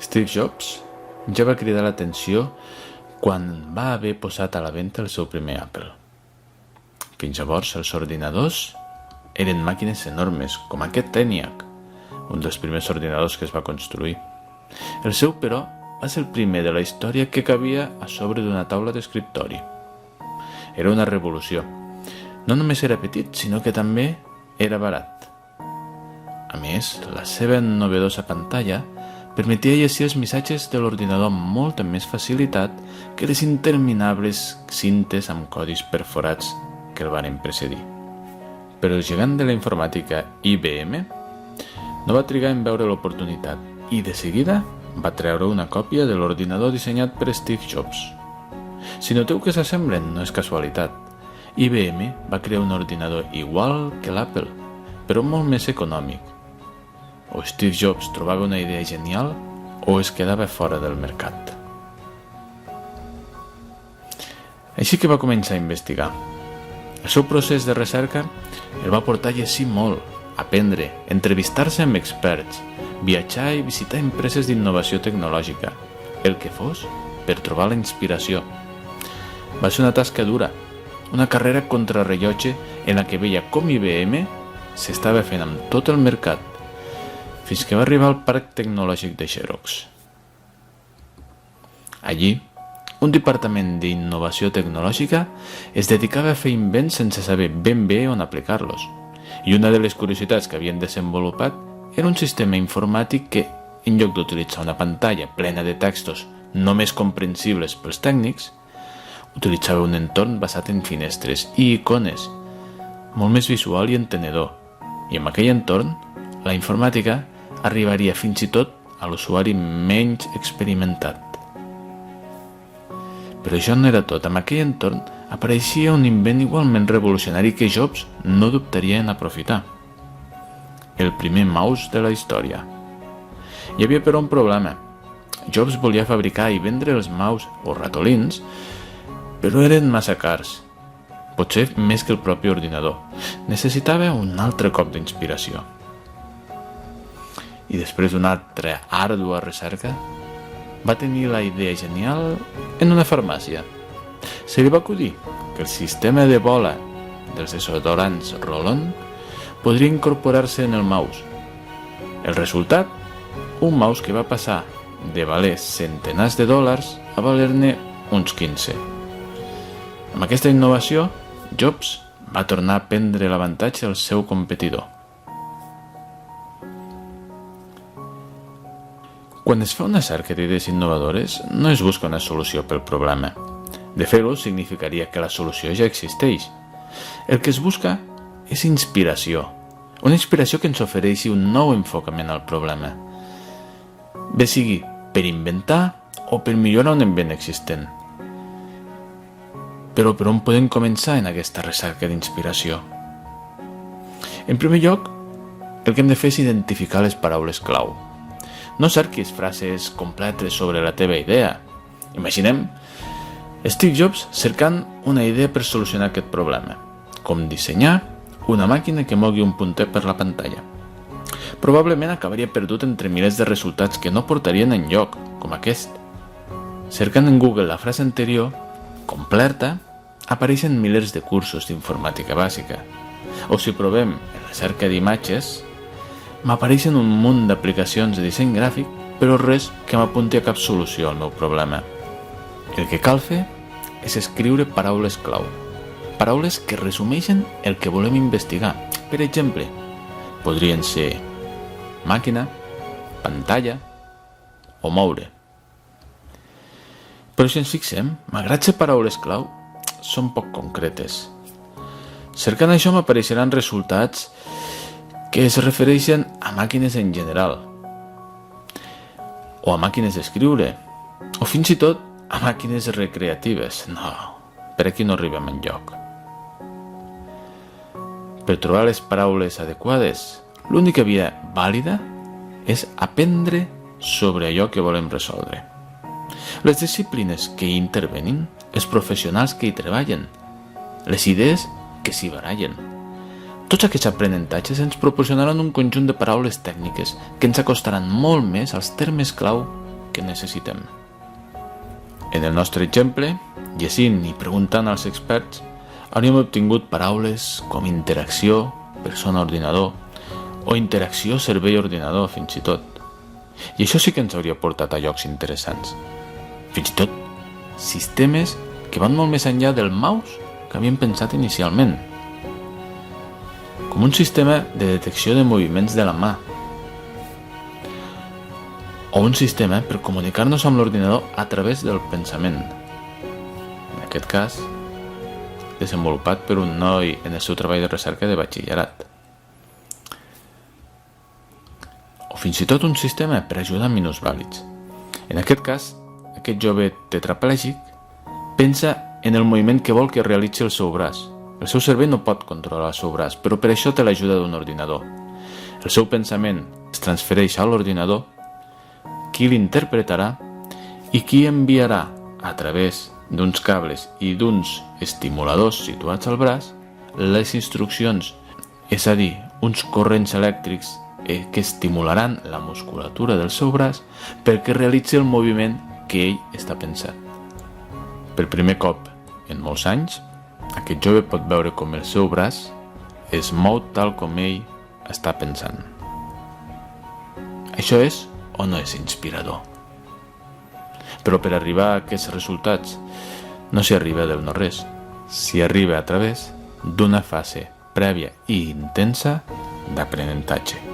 Steve Jobs ja va cridar l'atenció quan va haver posat a la venda el seu primer Apple. Fins llavors els ordinadors eren màquines enormes, com aquest ENIAC, un dels primers ordinadors que es va construir. El seu, però, va ser el primer de la història que cabia a sobre d'una taula d'escriptori. Era una revolució. No només era petit, sinó que també era barat. A més, la seva novedosa pantalla permetia llegir els missatges de l'ordinador amb molta més facilitat que les interminables cintes amb codis perforats que el van precedir. Però el gegant de la informàtica IBM no va trigar en veure l'oportunitat i de seguida va treure una còpia de l'ordinador dissenyat per Steve Jobs. Si noteu que s'assemblen, no és casualitat. IBM va crear un ordinador igual que l'Apple, però molt més econòmic. O Steve Jobs trobava una idea genial o es quedava fora del mercat. Així que va començar a investigar. El seu procés de recerca el va portar a llegir molt, aprendre, entrevistar-se amb experts, viatjar i visitar empreses d'innovació tecnològica, el que fos per trobar la inspiració. Va ser una tasca dura, una carrera contrarrellotge en la que veia com IBM s'estava fent amb tot el mercat, fins que va arribar al parc tecnològic de Xerox. Allí, un departament d'innovació tecnològica es dedicava a fer invents sense saber ben bé on aplicar-los, i una de les curiositats que havien desenvolupat era un sistema informàtic que, en lloc d'utilitzar una pantalla plena de textos només comprensibles pels tècnics, utilitzava un entorn basat en finestres i icones, molt més visual i entenedor, i en aquell entorn, la informàtica arribaria fins i tot a l'usuari menys experimentat. Però això no era tot. En aquell entorn apareixia un invent igualment revolucionari que Jobs no dubtaria en aprofitar. El primer mouse de la història. Hi havia però un problema. Jobs volia fabricar i vendre els mouse o ratolins, però eren massa cars. Potser més que el propi ordinador. Necessitava un altre cop d'inspiració. I després d'una altra àrdua recerca, va tenir la idea genial en una farmàcia. Se li va acudir que el sistema de bola dels desodorants Roll-On podria incorporar-se en el mouse. El resultat? Un mouse que va passar de valer centenars de dòlars a valer-ne uns 15. Amb aquesta innovació, Jobs va tornar a prendre l'avantatge al seu competidor. Quan es fa una cerca d'idees innovadores, no es busca una solució pel problema. De fer-ho significaria que la solució ja existeix. El que es busca és inspiració. Una inspiració que ens ofereixi un nou enfocament al problema. Bé sigui per inventar o per millorar un invent existent. Però per on podem començar en aquesta recerca d'inspiració? En primer lloc, el que hem de fer és identificar les paraules clau. No cerquis frases completes sobre la teva idea. Imaginem Steve Jobs cercant una idea per solucionar aquest problema, com dissenyar una màquina que mogui un punter per la pantalla. Probablement acabaria perdut entre milers de resultats que no portarien enlloc, com aquest. Cercant en Google la frase anterior, completa, apareixen milers de cursos d'informàtica bàsica. O si provem en la cerca d'imatges, m'apareixen un munt d'aplicacions de disseny gràfic, però res que m'apunti a cap solució al meu problema. El que cal fer és escriure paraules clau. Paraules que resumeixen el que volem investigar. Per exemple, podrien ser màquina, pantalla o moure. Però si ens fixem, malgrat ser paraules clau, són poc concretes. Cercant això m'apareixeran resultats que es refereixen a màquines en general, o a màquines d'escriure, o fins i tot a màquines recreatives. No, per aquí no arribem enlloc. Per trobar les paraules adequades, l'única via vàlida és aprendre sobre allò que volem resoldre. Les disciplines que hi intervenin, els professionals que hi treballen, les idees que s'hi barallen. Tots aquests aprenentatges ens proporcionaran un conjunt de paraules tècniques que ens acostaran molt més als termes clau que necessitem. En el nostre exemple, llegint i preguntant als experts, hauríem obtingut paraules com interacció, persona-ordinador, o interacció cervell-ordinador, fins i tot. I això sí que ens hauria portat a llocs interessants. Fins i tot sistemes que van molt més enllà del mouse que havíem pensat inicialment. Com un sistema de detecció de moviments de la mà. O un sistema per comunicar-nos amb l'ordinador a través del pensament. En aquest cas, desenvolupat per un noi en el seu treball de recerca de batxillerat. O fins i tot un sistema per ajudar minusvàlids. En aquest cas, aquest jove tetraplègic pensa en el moviment que vol que realitzi el seu braç. El seu cervell no pot controlar el seu braç, però per això té l'ajuda d'un ordinador. El seu pensament es transfereix a l'ordinador, qui l'interpretarà i qui enviarà a través d'uns cables i d'uns estimuladors situats al braç les instruccions, és a dir, uns corrents elèctrics que estimularan la musculatura del seu braç perquè realitzi el moviment que ell està pensant. Per primer cop en molts anys, aquest jove pot veure com el seu braç es mou tal com ell està pensant. Això és o no és inspirador? Però per arribar a aquests resultats no s'hi arriba del no-res, s'hi arriba a través d'una fase prèvia i intensa d'aprenentatge.